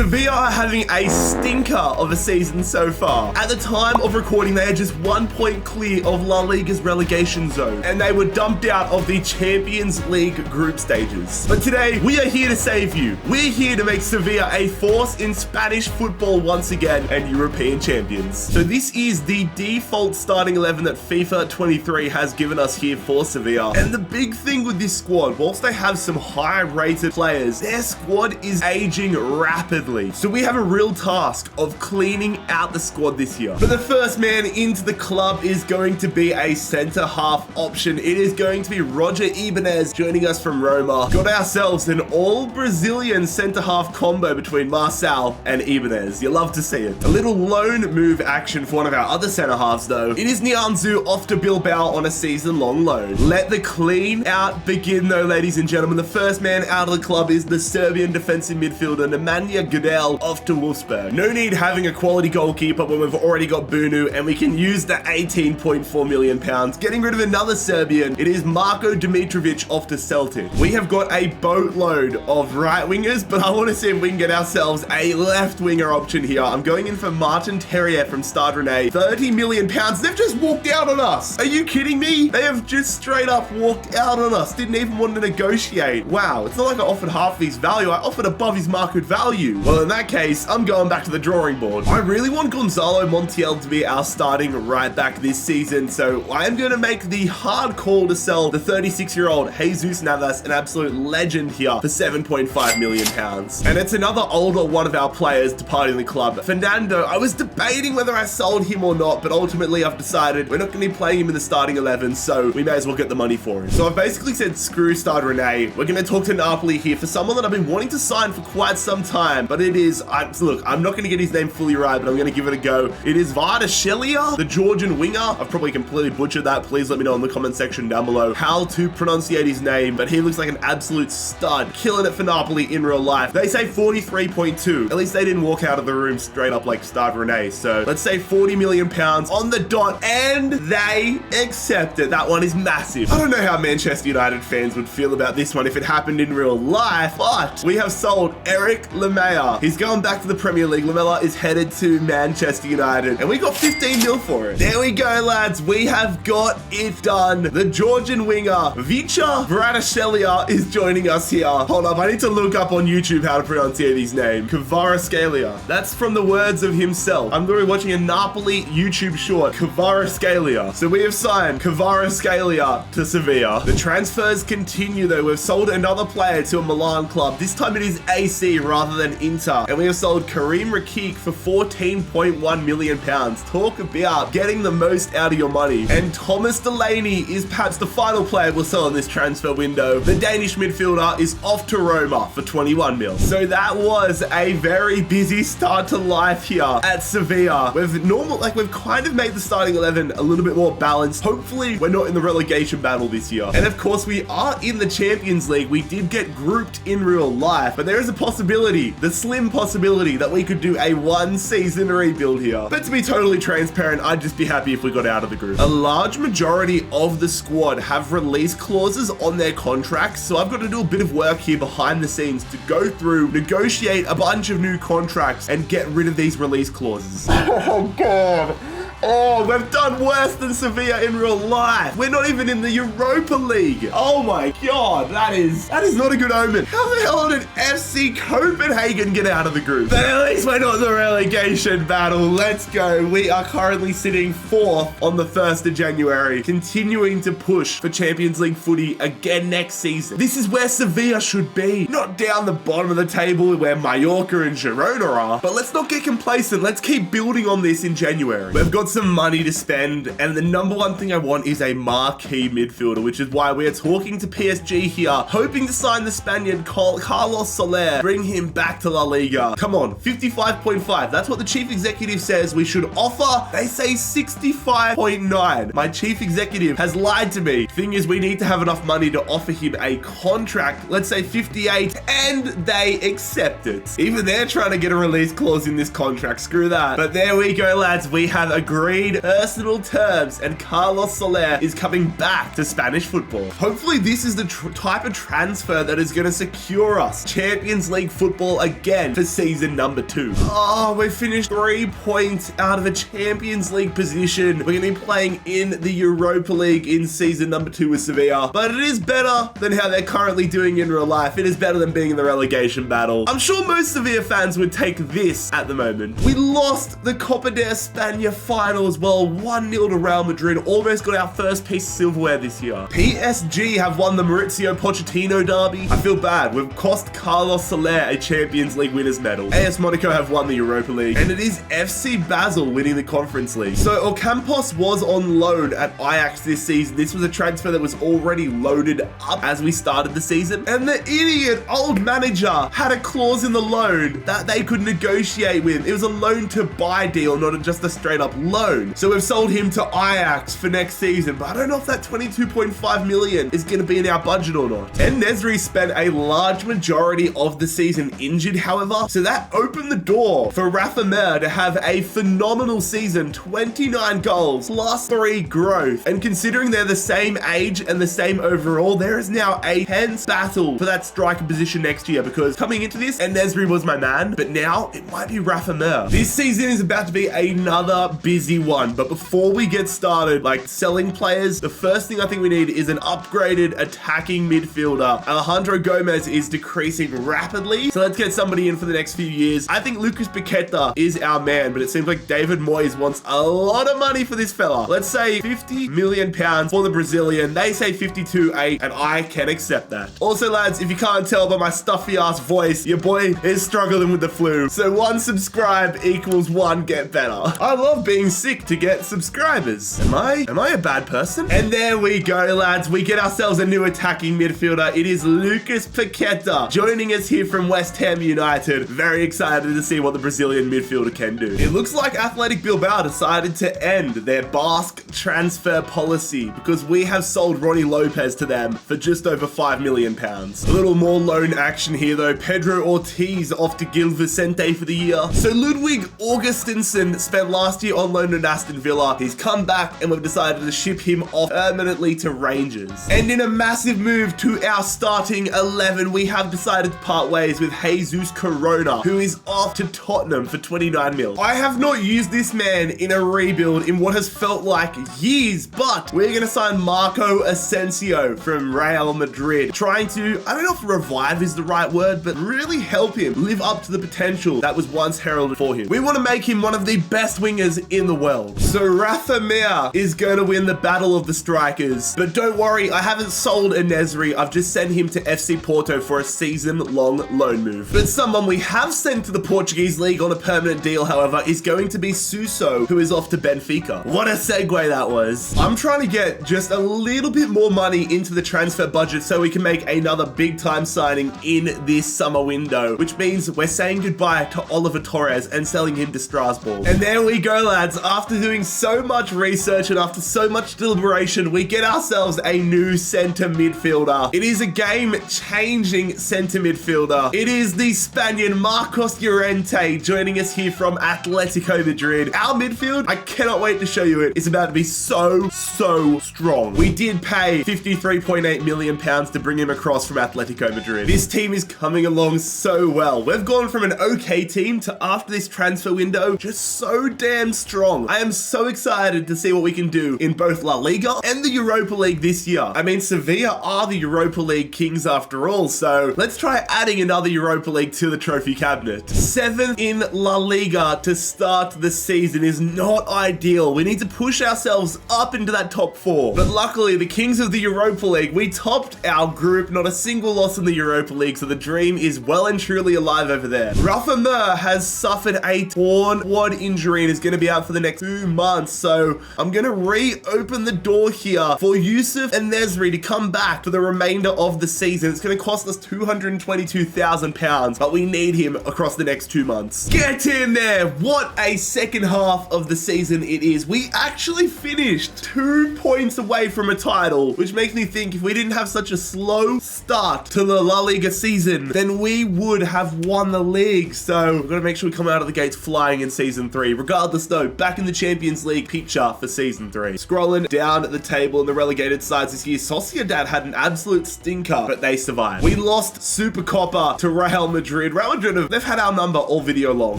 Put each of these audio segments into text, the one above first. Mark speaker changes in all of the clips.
Speaker 1: Sevilla are having a stinker of a season so far. At the time of recording, they are just 1 point clear of La Liga's relegation zone, and they were dumped out of the Champions League group stages. But today, we are here to save you. We're here to make Sevilla a force in Spanish football once again and European champions. So this is the default starting 11 that FIFA 23 has given us here for Sevilla. And the big thing with this squad, whilst they have some high-rated players, their squad is aging rapidly. So we have a real task of cleaning out the squad this year. But the first man into the club is going to be a centre-half option. It is going to be Roger Ibanez joining us from Roma. Got ourselves an all-Brazilian centre-half combo between Marcel and Ibanez. You love to see it. A little loan move action for one of our other centre-halves though. It is Nianzou off to Bilbao on a season-long loan. Let the clean out begin though, ladies and gentlemen. The first man out of the club is the Serbian defensive midfielder Nemanja Gudel off to Wolfsburg. No need having a quality goalkeeper when we've already got Bunu, and we can use the 18.4 million pounds. Getting rid of another Serbian, it is Marko Dimitrovic off to Celtic. We have got a boatload of right wingers, but I want to see if we can get ourselves a left winger option here. I'm going in for Martin Terrier from Stade Rennais. 30 million pounds. They've just walked out on us. Are you kidding me? They have just straight up walked out on us. Didn't even want to negotiate. Wow. It's not like I offered half of his value. I offered above his market value. Well, in that case, I'm going back to the drawing board. I really want Gonzalo Montiel to be our starting right back this season, so I am going to make the hard call to sell the 36-year-old Jesus Navas, an absolute legend here, for 7.5 million pounds. And it's another older one of our players departing the club. Fernando, I was debating whether I sold him or not, but ultimately I've decided we're not going to be playing him in the starting 11, so we may as well get the money for him. So I've basically said screw Stade Rennais. We're going to talk to Napoli here for someone that I've been wanting to sign for quite some time, but it is, look, I'm not going to get his name fully right, but I'm going to give it a go. It is JarradHD, the Georgian winger. I've probably completely butchered that. Please let me know in the comment section down below how to pronunciate his name, but he looks like an absolute stud, killing it for Napoli in real life. They say 43.2. At least they didn't walk out of the room straight up like Stade Rennais. So let's say 40 million pounds on the dot, and they accept it. That one is massive. I don't know how Manchester United fans would feel about this one if it happened in real life, but we have sold Eric Lamela. He's going back to the Premier League. Lamela is headed to Manchester United, and we got 15 mil for it. There we go, lads. We have got it done. The Georgian winger, Vicha Kvaratskhelia, is joining us here. Hold up, I need to look up on YouTube how to pronunciate his name. Kvaratskhelia. That's from the words of himself. I'm going to be watching a Napoli YouTube short, Kvaratskhelia. So we have signed Kvaratskhelia to Sevilla. The transfers continue though. We've sold another player to a Milan club. This time it is AC rather than Inter. And we have sold Karim Rakik for 14.1 million pounds. Talk about getting the most out of your money. And Thomas Delaney is perhaps the final player we'll sell in this transfer window. The Danish midfielder is off to Roma for 21 mil. So that was a very busy start to life here at Sevilla. We've kind of made the starting 11 a little bit more balanced. Hopefully we're not in the relegation battle this year. And of course we are in the Champions League. We did get grouped in real life, but there is a possibility, the slim possibility, that we could do a one-season rebuild here. But to be totally transparent, I'd just be happy if we got out of the group. A large majority of the squad have release clauses on their contracts, so I've got to do a bit of work here behind the scenes to go through, negotiate a bunch of new contracts, and get rid of these release clauses. Oh God. Oh, we've done worse than Sevilla in real life. We're not even in the Europa League. Oh my God, that is not a good omen. How the hell did FC Copenhagen get out of the group? But at least we're not in the relegation battle. Let's go. We are currently sitting 4th on the 1st of January, continuing to push for Champions League footy again next season. This is where Sevilla should be, not down the bottom of the table where Mallorca and Girona are. But let's not get complacent. Let's keep building on this in January. We've got some money to spend, and the number one thing I want is a marquee midfielder, which is why we are talking to PSG here, hoping to sign the Spaniard Carlos Soler, bring him back to La Liga. Come on, 55.5. That's what the chief executive says we should offer. They say 65.9. My chief executive has lied to me. Thing is, we need to have enough money to offer him a contract, let's say 58, and they accept it. Even they're trying to get a release clause in this contract. Screw that. But there we go, lads. We have agreed agreed personal terms, and Carlos Soler is coming back to Spanish football. Hopefully this is the type of transfer that is going to secure us Champions League football again for season number 2. Oh, we finished 3 points out of a Champions League position. We're going to be playing in the Europa League in season number 2 with Sevilla, but it is better than how they're currently doing in real life. It is better than being in the relegation battle. I'm sure most Sevilla fans would take this at the moment. We lost the Copa de España final as well, 1-0 to Real Madrid. Almost got our first piece of silverware this year. PSG have won the Maurizio Pochettino derby. I feel bad. We've cost Carlos Soler a Champions League winners medal. AS Monaco have won the Europa League, and it is FC Basel winning the Conference League. So Ocampos was on loan at Ajax this season. This was a transfer that was already loaded up as we started the season, and the idiot old manager had a clause in the loan that they could negotiate with. It was a loan to buy deal, not just a straight up loan. So we've sold him to Ajax for next season, but I don't know if that 22.5 million is going to be in our budget or not. And Nesri spent a large majority of the season injured, however, so that opened the door for Rafa Mir to have a phenomenal season, 29 goals plus 3 growth. And considering they're the same age and the same overall, there is now a tense battle for that striker position next year, because coming into this, and Nesri was my man, but now it might be Rafa Mir. This season is about to be another busy one, but before we get started, like selling players, the first thing I think we need is an upgraded attacking midfielder. Alejandro Gomez is decreasing rapidly, so let's get somebody in for the next few years. I think Lucas Paqueta is our man, but it seems like David Moyes wants a lot of money for this fella. Let's say 50 million pounds for the Brazilian. They say 52.8, and I can accept that. Also, lads, if you can't tell by my stuffy ass voice, your boy is struggling with the flu. So 1 subscribe equals 1 get better. I love being sick to get subscribers. Am I a bad person? And there we go, lads. We get ourselves a new attacking midfielder. It is Lucas Paqueta joining us here from West Ham United. Very excited to see what the Brazilian midfielder can do. It looks like Athletic Bilbao decided to end their Basque transfer policy because we have sold Ronnie Lopez to them for just over £5 million. A little more loan action here though. Pedro Ortiz off to Gil Vicente for the year. So Ludwig Augustinsson spent last year on loan at Aston Villa. He's come back and we've decided to ship him off permanently to Rangers. And in a massive move to our starting 11, we have decided to part ways with Jesus Corona, who is off to Tottenham for 29 mil. I have not used this man in a rebuild in what has felt like years, but we're going to sign Marco Asensio from Real Madrid, trying to, I don't know if revive is the right word, but really help him live up to the potential that was once heralded for him. We want to make him one of the best wingers in the world. So Rafa Mir is going to win the battle of the strikers, but don't worry, I haven't sold a Nesri. I've just sent him to FC Porto for a season-long loan move. But someone we have sent to the Portuguese league on a permanent deal, however, is going to be Suso, who is off to Benfica. What a segue that was. I'm trying to get just a little bit more money into the transfer budget so we can make another big-time signing in this summer window, which means we're saying goodbye to Oliver Torres and selling him to Strasbourg. And there we go, lads. After doing so much research and after so much deliberation, we get ourselves a new center midfielder. It is a game-changing center midfielder. It is the Spaniard Marcos Llorente joining us here from Atletico Madrid. Our midfield, I cannot wait to show you it, is about to be so strong. We did pay £53.8 million to bring him across from Atletico Madrid. This team is coming along so well. We've gone from an okay team to, after this transfer window, just so damn strong. I am so excited to see what we can do in both La Liga and the Europa League this year. I mean, Sevilla are the Europa League kings after all, so let's try adding another Europa League to the trophy cabinet. 7th in La Liga to start the season is not ideal. We need to push ourselves up into that top 4. But luckily, the kings of the Europa League, we topped our group, not a single loss in the Europa League, so the dream is well and truly alive over there. Rafa Mir has suffered a torn quad injury and is going to be out for the next 2 months, so I'm going to reopen the door here for Yusuf and Nesri to come back for the remainder of the season. It's going to cost us £222,000, but we need him across the next 2 months. Get in there! What a second half of the season it is. We actually finished 2 points away from a title, which makes me think if we didn't have such a slow start to the La Liga season, then we would have won the league. So we've got to make sure we come out of the gates flying in season 3. Regardless though, back back in the Champions League picture for Season 3. Scrolling down the table in the relegated sides this year, Sociedad had an absolute stinker, but they survived. We lost Super Copa to Real Madrid. Real Madrid, they've had our number all video long.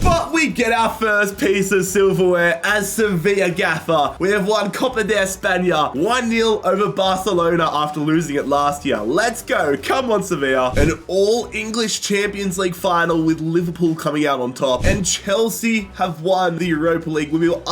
Speaker 1: But we get our first piece of silverware as Sevilla gaffer. We have won Copa de España 1-0 over Barcelona after losing it last year. Let's go. Come on, Sevilla. An all-English Champions League final with Liverpool coming out on top. And Chelsea have won the Europa League. We were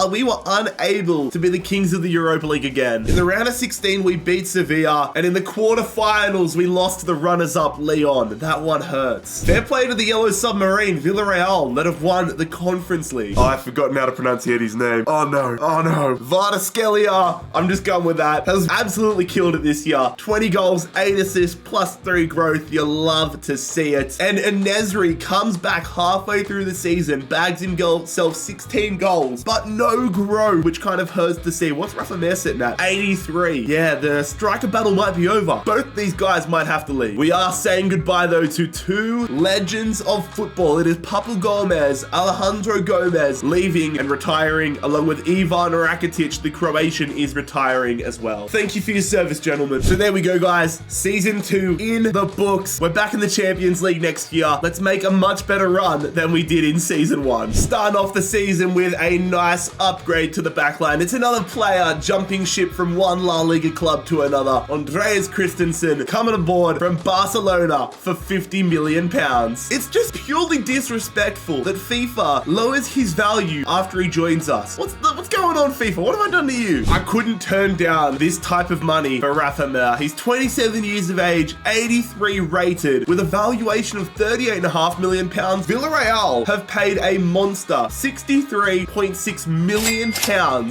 Speaker 1: unable to be the kings of the Europa League again. In the round of 16, we beat Sevilla. And in the quarterfinals, we lost to the runners-up Lyon. That one hurts. Fair play to the Yellow Submarine, Villarreal, that have won the Conference League. Oh, I've forgotten how to pronounce his name. Oh no. Oh no. Varaskelia. I'm just going with that. Has absolutely killed it this year. 20 goals, 8 assists, plus 3 growth. You love to see it. And Nesri comes back halfway through the season, bags himself 16 goals, but no grow, which kind of hurts to see. What's Rafa Mir sitting at? 83. Yeah, the striker battle might be over. Both these guys might have to leave. We are saying goodbye though to 2 legends of football. It is Papu Gomez, Alejandro Gomez leaving and retiring, along with Ivan Rakitic. The Croatian is retiring as well. Thank you for your service, gentlemen. So there we go, guys. Season 2 in the books. We're back in the Champions League next year. Let's make a much better run than we did in Season 1. Starting off the season with a nice upgrade to the backline. It's another player jumping ship from one La Liga club to another. Andreas Christensen coming aboard from Barcelona for £50 million. It's just purely disrespectful that FIFA lowers his value after he joins us. What's going on, FIFA? What have I done to you? I couldn't turn down this type of money for Rafa Mir. He's 27 years of age, 83 rated, with a valuation of £38.5 million. Villarreal have paid a monster £63.6 million.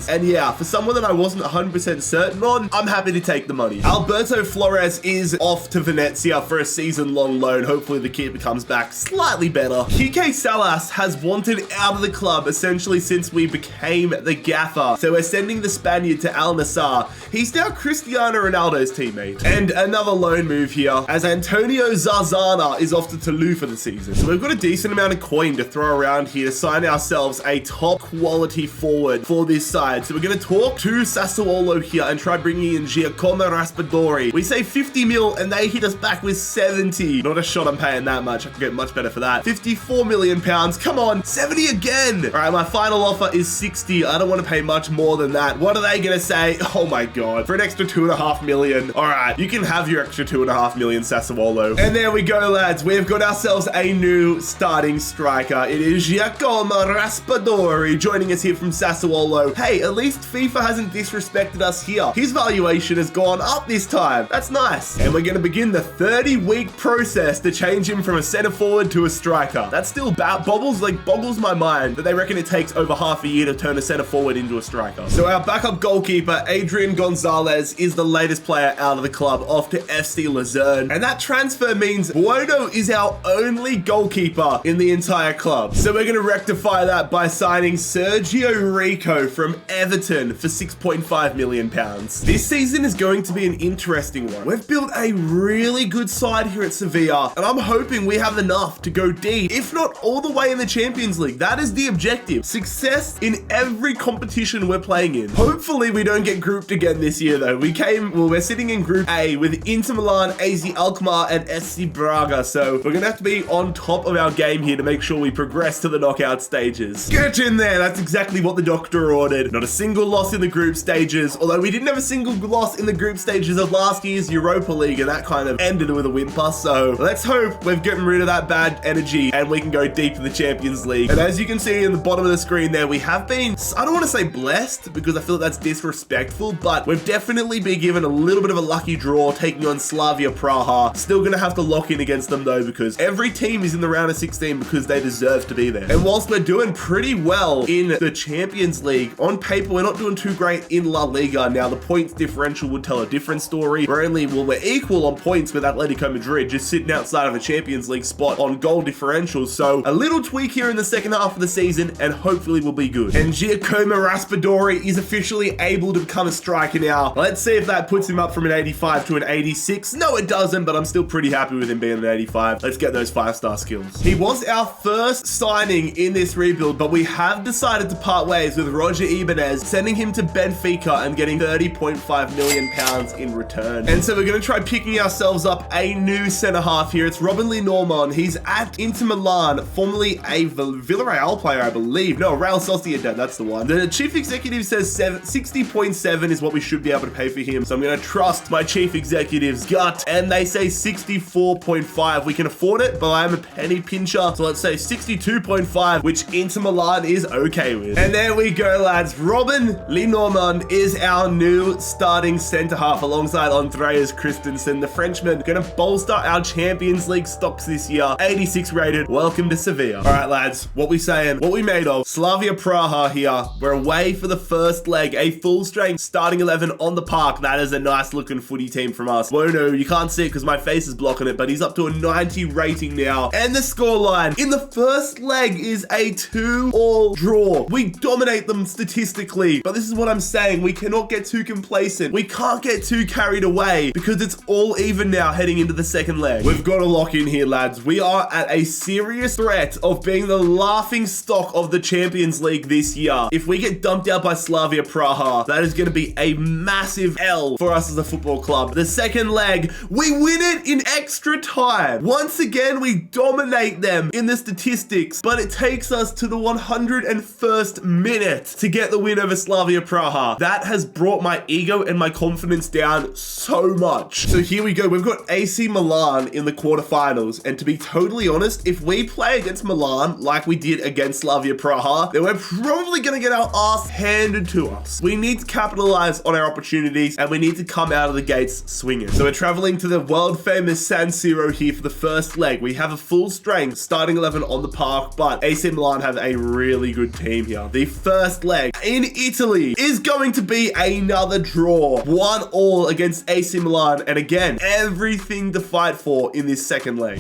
Speaker 1: And yeah, for someone that I wasn't 100% certain on, I'm happy to take the money. Alberto Flores is off to Venezia for a season-long loan. Hopefully the keeper comes back slightly better. Quique Salas has wanted out of the club essentially since we became the gaffer. So we're sending the Spaniard to Al Nassr. He's now Cristiano Ronaldo's teammate. And another loan move here as Antonio Zarzana is off to Toulouse for the season. So we've got a decent amount of coin to throw around here to sign ourselves a top quality forward for this side. So we're going to talk to Sassuolo here and try bringing in Giacomo Raspadori. We say 50 mil and they hit us back with 70. Not a shot I'm paying that much. I can get much better for that. £54 million. Come on, 70 again. All right, my final offer is 60. I don't want to pay much more than that. What are they going to say? Oh my God, for an extra 2.5 million. All right, you can have your extra 2.5 million, Sassuolo. And there we go, lads. We've got ourselves a new starting striker. It is Giacomo Raspadori joining us here from Sassuolo. Hey, at least FIFA hasn't disrespected us here. His valuation has gone up this time. That's nice. And we're going to begin the 30-week process to change him from a center forward to a striker. That's still boggles my mind that they reckon it takes over half a year to turn a center forward into a striker. So our backup goalkeeper, Adrian Gonzalez, is the latest player out of the club, off to FC Luzerne. And that transfer means Bueno is our only goalkeeper in the entire club. So we're going to rectify that by signing Sergio Rico from Everton for £6.5 million. This season is going to be an interesting one. We've built a really good side here at Sevilla, and I'm hoping we have enough to go deep, if not all the way in the Champions League. That is the objective. Success in every competition we're playing in. Hopefully we don't get grouped again this year though. We're sitting in Group A with Inter Milan, AZ Alkmaar, and SC Braga, so we're gonna have to be on top of our game here to make sure we progress to the knockout stages. Get in there, that's exactly what the doctor ordered. Not a single loss in the group stages, although we didn't have a single loss in the group stages of last year's Europa League, and that kind of ended with a whimper, so let's hope we've gotten rid of that bad energy and we can go deep in the Champions League. And as you can see in the bottom of the screen there, we have been, I don't want to say blessed, because I feel that's disrespectful, but we've definitely been given a little bit of a lucky draw taking on Slavia Praha. Still gonna have to lock in against them though, because every team is in the round of 16 because they deserve to be there. And whilst we're doing pretty well in the Champions League, on paper we're not doing too great in La Liga. Now the points differential would tell a different story. We're equal on points with Atletico Madrid, just sitting outside of a Champions League spot on goal differential. So a little tweak here in the second half of the season and hopefully we'll be good. And Giacomo Raspadori is officially able to become a striker now. Let's see if that puts him up from an 85 to an 86. No, it doesn't, but I'm still pretty happy with him being an 85. Let's get those 5-star skills. He was our first signing in this rebuild, but we have decided to part part ways with Roger Ibanez, sending him to Benfica and getting £30.5 million in return. And so we're going to try picking ourselves up a new centre-half here. It's Robin Lee Norman. He's at Inter Milan, formerly a Villarreal player, I believe. No, Real Sociedad, that's the one. The chief executive says 60.7 is what we should be able to pay for him. So I'm going to trust my chief executive's gut. And they say 64.5. We can afford it, but I am a penny pincher. So let's say 62.5, which Inter Milan is okay with. And there we go, lads. Robin Lee Norman is our new starting centre-half alongside Andreas Christensen. The Frenchman going to bolster our Champions League stocks this year. 86 rated. Welcome to Sevilla. All right, lads. What we saying? What we made of? Slavia Praha here. We're away for the first leg. A full-strength starting 11 on the park. That is a nice-looking footy team from us. Bueno, you can't see it because my face is blocking it, but he's up to a 90 rating now. And the scoreline in the first leg is a 2-all draw. We dominate them statistically, but this is what I'm saying. We cannot get too complacent. We can't get too carried away because it's all even now heading into the second leg. We've got to lock in here, lads. We are at a serious threat of being the laughing stock of the Champions League this year. If we get dumped out by Slavia Praha, that is going to be a massive L for us as a football club. The second leg, we win it in extra time. Once again, we dominate them in the statistics, but it takes us to the 101st minute to get the win over Slavia Praha. That has brought my ego and my confidence down so much. So here we go. We've got AC Milan in the quarterfinals. And to be totally honest, if we play against Milan like we did against Slavia Praha, then we're probably going to get our ass handed to us. We need to capitalize on our opportunities and we need to come out of the gates swinging. So we're traveling to the world famous San Siro here for the first leg. We have a full strength starting 11 on the park, but AC Milan have a really good team here. The first leg in Italy is going to be another draw. 1-1 against AC Milan. And again, everything to fight for in this second leg.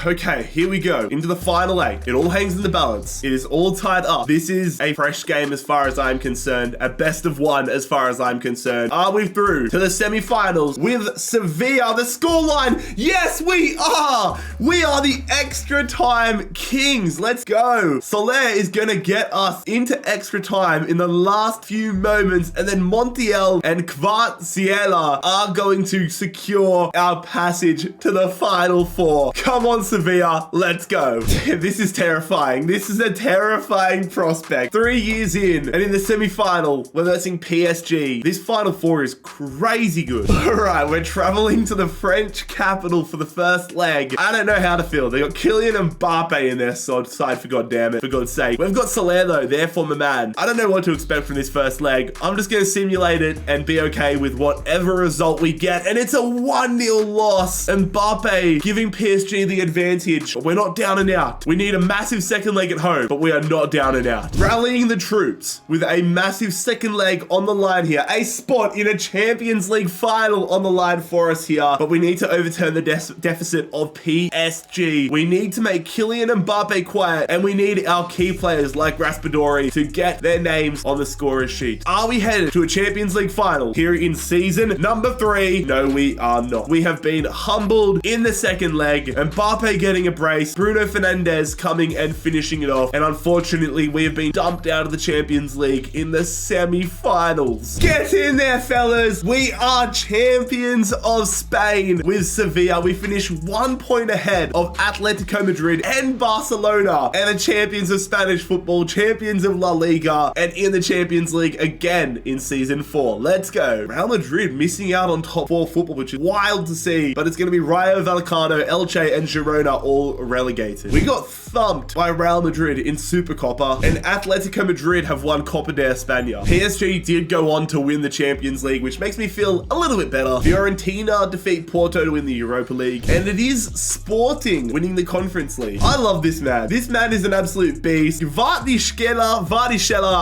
Speaker 1: Okay, here we go. Into the final leg. It all hangs in the balance. It is all tied up. This is a fresh game as far as I'm concerned. A best of one as far as I'm concerned. Are we through to the semi-finals with Sevilla? The scoreline. Yes, we are. We are the extra time kings. Let's go. Soler is going to get us into extra time in the last few moments. And then Montiel and Kvaratskhelia are going to secure our passage to the final four. Come on, Sevilla. Let's go. This is terrifying. This is a terrifying prospect. 3 years in, and in the semi-final, we're versing PSG. This final four is crazy good. All right, we're traveling to the French capital for the first leg. I don't know how to feel. They got Kylian Mbappe in their side, for God's sake. We've got Soler, though, their former man. I don't know what to expect from this first leg. I'm just going to simulate it and be okay with whatever result we get. And it's a 1-0 loss. Mbappe giving PSG the advantage. We're not down and out. We need a massive second leg at home, but we are not down and out. Rallying the troops with a massive second leg on the line here. A spot in a Champions League final on the line for us here, but we need to overturn the deficit of PSG. We need to make Kylian Mbappe quiet, and we need our key players like Raspadori to get their names on the scorer's sheet. Are we headed to a Champions League final here in season number 3? No, we are not. We have been humbled in the second leg. Mbappe getting a brace, Bruno Fernandes coming and finishing it off, and unfortunately we have been dumped out of the Champions League in the semi-finals. Get in there, fellas. We are champions of Spain with Sevilla. We finish 1 point ahead of Atletico Madrid and Barcelona, and the champions of Spanish football, champions of La Liga, and in the Champions League again in season 4. Let's go. Real Madrid missing out on top 4 football, which is wild to see, but it's going to be Rayo Vallecano, Elche, and Girona all relegated. We got thumped by Real Madrid in Supercopa, and Atletico Madrid have won Copa de España. PSG did go on to win the Champions League, which makes me feel a little bit better. Fiorentina defeat Porto to win the Europa League, and it is Sporting winning the Conference League. I love this man. This man is an absolute beast. Vardichella,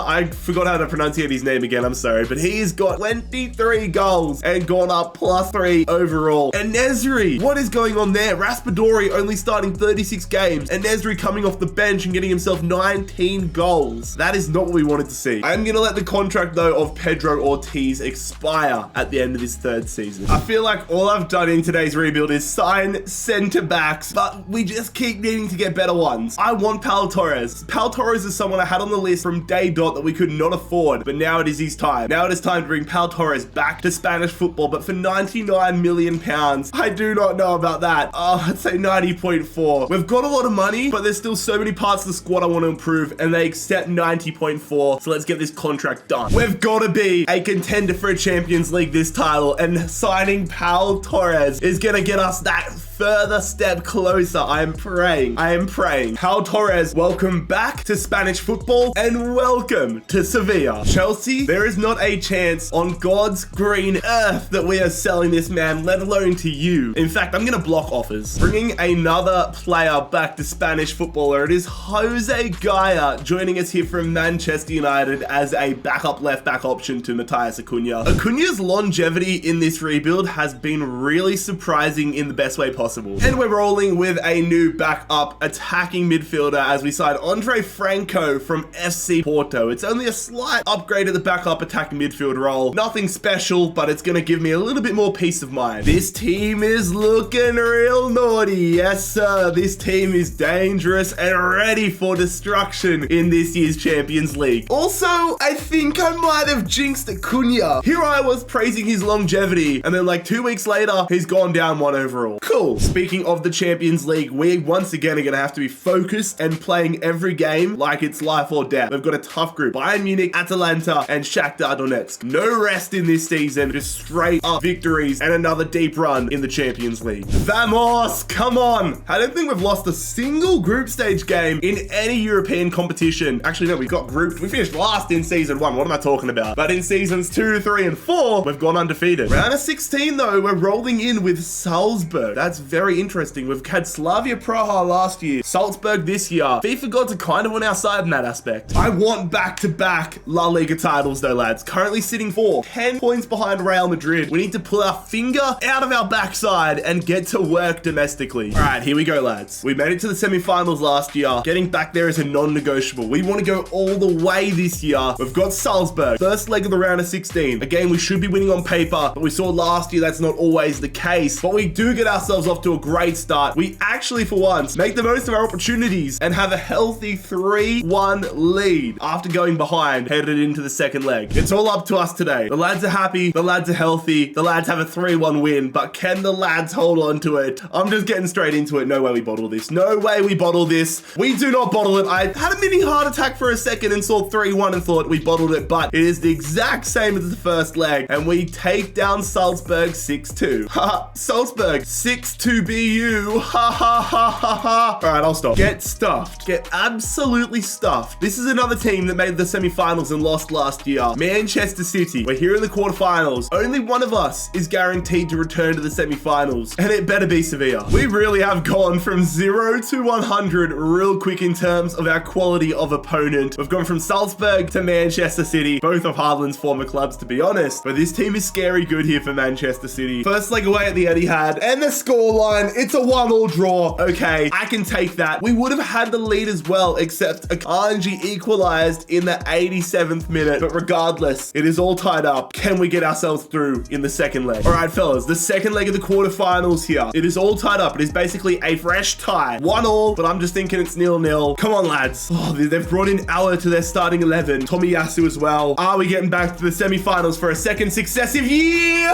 Speaker 1: I forgot how to pronounce his name again, I'm sorry, but he's got 23 goals and gone up +3 overall. And Nesri, what is going on there? Raspadori only starting 36 games, and Nesri coming off the bench and getting himself 19 goals. That is not what we wanted to see. I'm going to let the contract, though, of Pedro Ortiz expire at the end of this 3rd season. I feel like all I've done in today's rebuild is sign centre-backs, but we just keep needing to get better ones. I want Pau Torres. Pau Torres is someone I had on the the list from day dot that we could not afford, but now it is his time. Now it is time to bring Pau Torres back to Spanish football, but for 99 million pounds. I do not know about that. I'd say 90.4. We've got a lot of money, but there's still so many parts of the squad I want to improve, and they accept 90.4, so let's get this contract done. We've got to be a contender for a Champions League this title, and signing Pau Torres is going to get us that further step closer. I am praying. Pau Torres, welcome back to Spanish football and welcome to Sevilla. Chelsea, there is not a chance on God's green earth that we are selling this man, let alone to you. In fact, I'm going to block offers. Bringing another player back to Spanish footballer. It is Jose Gaya joining us here from Manchester United as a backup left back option to Matthias Acuna. Acuna's longevity in this rebuild has been really surprising in the best way possible. And we're rolling with a new backup attacking midfielder as we sign Andre Franco from FC Porto. It's only a slight upgrade at the backup attacking midfield role. Nothing special, but it's going to give me a little bit more peace of mind. This team is looking real naughty. Yes, sir. This team is dangerous and ready for destruction in this year's Champions League. Also, I think I might have jinxed Acuna. Here I was praising his longevity, and then like 2 weeks later, he's gone down 1 overall. Cool. Speaking of the Champions League, we once again are going to have to be focused and playing every game like it's life or death. We've got a tough group. Bayern Munich, Atalanta, and Shakhtar Donetsk. No rest in this season, just straight up victories and another deep run in the Champions League. Vamos! Come on! I don't think we've lost a single group stage game in any European competition. Actually, no, we got grouped. We finished last in season 1. What am I talking about? But in seasons 2, 3, and 4, we've gone undefeated. Round of 16, though, we're rolling in with Salzburg. That's very interesting. We've had Slavia Praha last year, Salzburg this year. FIFA gods are kind of on our side in that aspect. I want back-to-back La Liga titles though, lads. Currently sitting 10 points behind Real Madrid. We need to pull our finger out of our backside and get to work domestically. All right, here we go, lads. We made it to the semi-finals last year. Getting back there is a non-negotiable. We want to go all the way this year. We've got Salzburg, first leg of the round of 16. A game we should be winning on paper, but we saw last year that's not always the case. But we do get ourselves off to a great start. We actually, for once, make the most of our opportunities and have a healthy 3-1 lead after going behind, headed into the second leg. It's all up to us today. The lads are happy. The lads are healthy. The lads have a 3-1 win, but can the lads hold on to it? I'm just getting straight into it. No way we bottle this. No way we bottle this. We do not bottle it. I had a mini heart attack for a second and saw 3-1 and thought we bottled it, but it is the exact same as the first leg, and we take down Salzburg 6-2. Ha! Salzburg 6-2 BU. Ha ha ha ha ha. All right, I'll stop. Get stuffed. Get absolutely stuffed. This is another team that made the semi-finals and lost last year. Manchester City. We're here in the quarterfinals. Only one of us is guaranteed to return to the semi-finals, and it better be Sevilla. We really have gone from 0 to 100 real quick in terms of our quality of opponent. We've gone from Salzburg to Manchester City, both of Haaland's former clubs, to be honest. But this team is scary good here for Manchester City. First leg away at the Etihad, and the scoreline, it's a 1-1 draw. Okay, I can take that. We would have had the lead as well, except Akanji equalized in the 87th minute. But regardless, it is all tied up. Can we get ourselves through in the second leg? All right, fellas, the second leg of the quarterfinals here. It is all tied up. It is basically a fresh tie. 1-1, but I'm just thinking it's 0-0. Come on, lads. Oh, they've brought in Auer to their starting 11. Tomiyasu as well. Are we getting back to the semi-finals for a second successive year?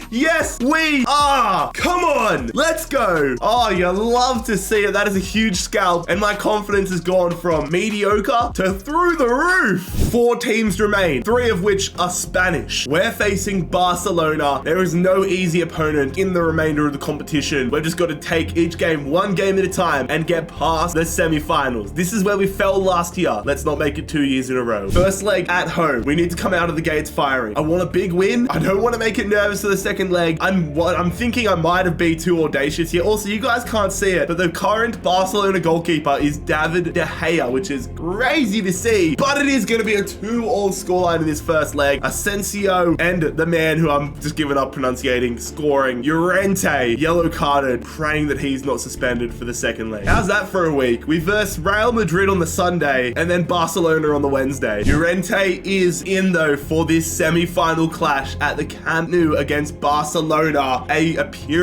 Speaker 1: Yes, we are. Come on. Let's go. Oh, you love to see it. That is a huge scalp, and my confidence has gone from mediocre to through the roof. 4 teams remain, 3 of which are Spanish. We're facing Barcelona. There is no easy opponent in the remainder of the competition. We've just got to take each game 1 game at a time and get past the semi-finals. This is where we fell last year. Let's not make it 2 years in a row. First leg at home. We need to come out of the gates firing. I want a big win. I don't want to make it nervous for the second leg. I'm thinking I might have been too audacious here. Also, you guys can't see it, but the current Barcelona goalkeeper is David De Gea, which is crazy to see. But it is going to be a 2-2 scoreline in this first leg. Asensio and the man who I'm just giving up pronunciating, scoring, Llorente, yellow carded, praying that he's not suspended for the second leg. How's that for a week? We verse Real Madrid on the Sunday and then Barcelona on the Wednesday. Llorente is in though for this semi-final clash at the Camp Nou against Barcelona. A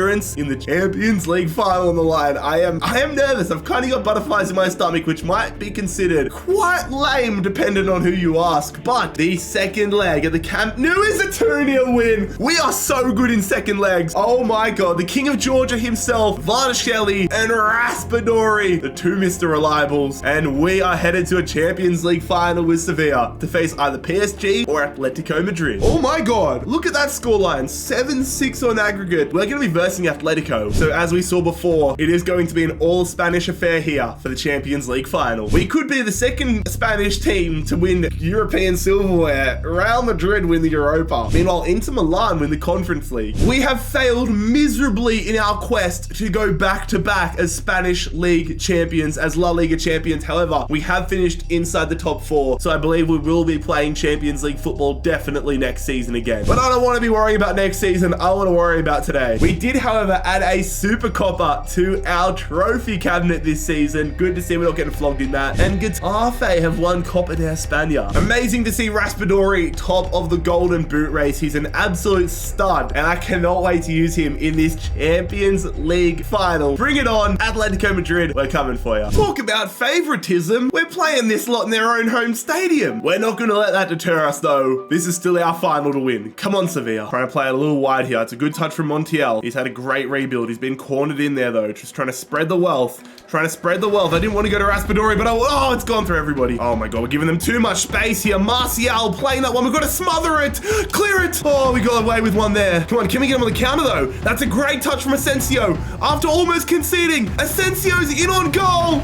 Speaker 1: appearance in the Champions League final on the line. I am nervous. I've kind of got butterflies in my stomach, which might be considered quite lame depending on who you ask. But the second leg at the Camp Nou is a 2-0 win. We are so good in second legs. Oh my God. The King of Georgia himself, Vardacelli and Raspadori, the two Mr. Reliables. And we are headed to a Champions League final with Sevilla to face either PSG or Atletico Madrid. Oh my God. Look at that scoreline. 7-6 on aggregate. We're going to be versing Atletico. So as we saw before, it is going to be an all-Spanish affair here for the Champions League final. We could be the second Spanish team to win European silverware. Real Madrid win the Europa. Meanwhile, Inter Milan win the Conference League. We have failed miserably in our quest to go back-to-back as Spanish League champions, as La Liga champions. However, we have finished inside the top 4, so I believe we will be playing Champions League football definitely next season again. But I don't want to be worrying about next season. I want to worry about today. We did, however, add a Super Copper to our trophy cabinet this season. Good to see we're not getting flogged in that. And Getafe have won Copa de España. Amazing to see Raspadori top of the Golden Boot race. He's an absolute stud, and I cannot wait to use him in this Champions League final. Bring it on, Atletico Madrid. We're coming for you. Talk about favoritism. We're playing this lot in their own home stadium. We're not going to let that deter us, though. This is still our final to win. Come on, Sevilla. Trying to play it a little wide here. It's a good touch from Montiel. He's had a great rebuild. He's been cornered in there, though. Just trying to spread the wealth. Trying to spread the wealth. I didn't want to go to Raspadori, but oh, it's gone through everybody. Oh my God, we're giving them too much space here. Martial playing that one. We've got to smother it. Clear it. Oh, we got away with one there. Come on, can we get him on the counter, though? That's a great touch from Asensio. After almost conceding, Asensio's in on goal.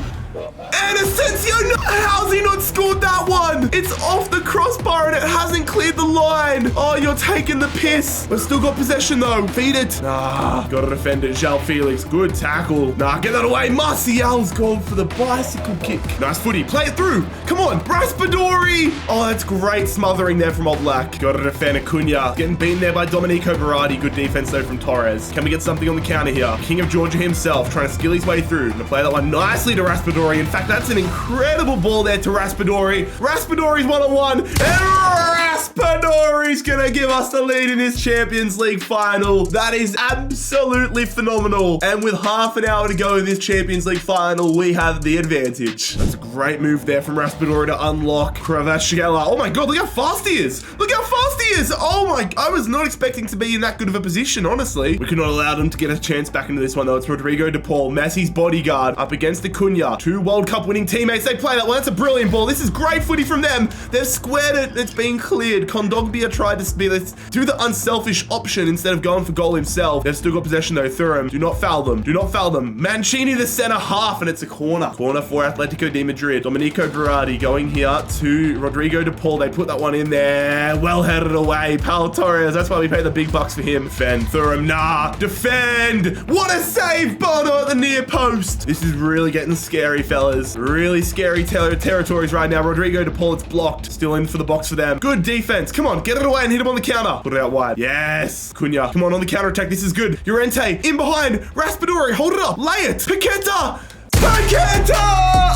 Speaker 1: And Asensio, how's he not scored that one? It's off the crossbar and it hasn't cleared the line. Oh, you're taking the piss. We've still got possession though. Feed it. Nah, got to defend it. João Felix, good tackle. Nah, get that away. Martial's gone for the bicycle kick. Nice footy. Play it through. Come on, Raspadori. Oh, that's great smothering there from Oblak. Got to defend Acuna. Getting beaten there by Domenico Berardi. Good defense though from Torres. Can we get something on the counter here? King of Georgia himself trying to skill his way through. Gonna play that one nicely to Raspadori. In fact, that's an incredible ball there to Raspadori. Raspadori's one-on-one. And Raspadori's gonna give us the lead in this Champions League final. That is absolutely phenomenal. And with half an hour to go in this Champions League final, we have the advantage. That's a great move there from Raspadori to unlock Kvaratskhelia. Oh my God, look how fast he is. Look how fast he is. Oh my, I was not expecting to be in that good of a position, honestly. We could not allow them to get a chance back into this one, though. It's Rodrigo de Paul, Messi's bodyguard, up against Acuna. Two World Cup winning teammates. They play that one. That's a brilliant ball. This is great footy from them. They've squared it. It's been cleared. Kondogbia tried to do the unselfish option instead of going for goal himself. They've still got possession though. Thuram, do not foul them. Do not foul them. Mancini, the center half, and it's a corner. Corner for Atletico de Madrid. Domenico Berardi going here to Rodrigo de Paul. They put that one in there. Well headed away. Pau Torres. That's why we pay the big bucks for him. Defend. Thuram, nah. Defend. What a save, Bono at the near post. This is really getting scary, fellas. Really scary territories right now. Rodrigo de Paul, it's blocked. Still in for the box for them. Good defense. Come on, get it away and hit him on the counter. Put it out wide. Yes. Cunha, come on the counter attack. This is good. Llorente in behind. Raspadori, hold it up. Lay it. Paqueta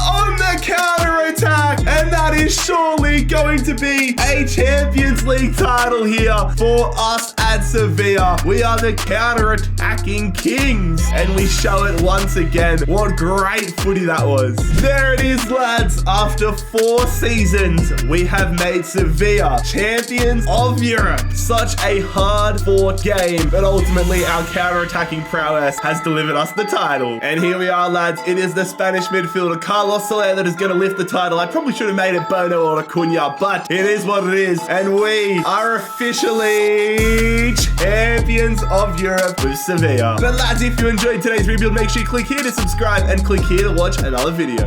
Speaker 1: on the counter attack, and that is surely going to be a Champions League title here for us at Sevilla. We are the counter-attacking kings, and we show it once again. What great footy that was. There it is, lads. After 4 seasons, we have made Sevilla champions of Europe. Such a hard-fought game, but ultimately our counter-attacking prowess has delivered us the title. And here we are, lads. It is the Spanish midfielder Carlos Soler that is going to lift the title. I probably should have made it Bono or Acuna, but it is what it is. And we are officially champions of Europe with Sevilla. But lads, if you enjoyed today's rebuild, make sure you click here to subscribe and click here to watch another video.